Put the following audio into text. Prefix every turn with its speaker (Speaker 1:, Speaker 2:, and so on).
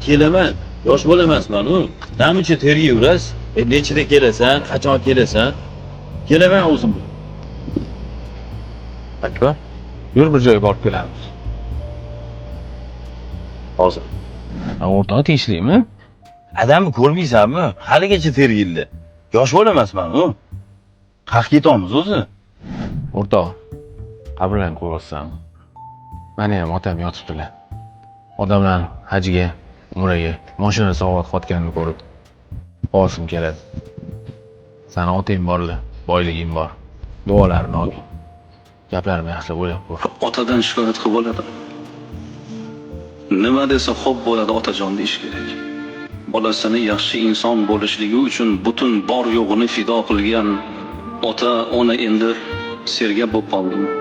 Speaker 1: Kelaman. Yosh bola emasman-ku. Namuncha terga yurasiz? Nechida kelasan? Qachon kelasan? Kelaman o'zim.
Speaker 2: Akbar, yur bir joyga borib kelamiz.
Speaker 1: Hozir.
Speaker 2: O'rtoq tinchlikmi?
Speaker 1: Adamni ko'rmaysanmi? Haligacha tergildi. Yosh bola emasman-ku. Qaq ketamiz o'zi.
Speaker 2: O'rtoq, qabrlarni ko'ryapsanmi? Meni ham otam yotibdilar. Odamlar hajga, umraga, mashina sovg'a qotganini ko'rib bosim keladi. Sani otang borlar, boyliging bor. Duolarini ol. Gaplarimni yaxshilab o'ylab ko'r.
Speaker 3: Otadan shikoyat qilib bo'ladi. Nima desa xo'p bo'ladi, otajon deyish kerak. Bolasini yaxshi inson bo'lishligi uchun butun bor yo'g'ini fido qilgan ota ona endi sergap bo'lib qoldi.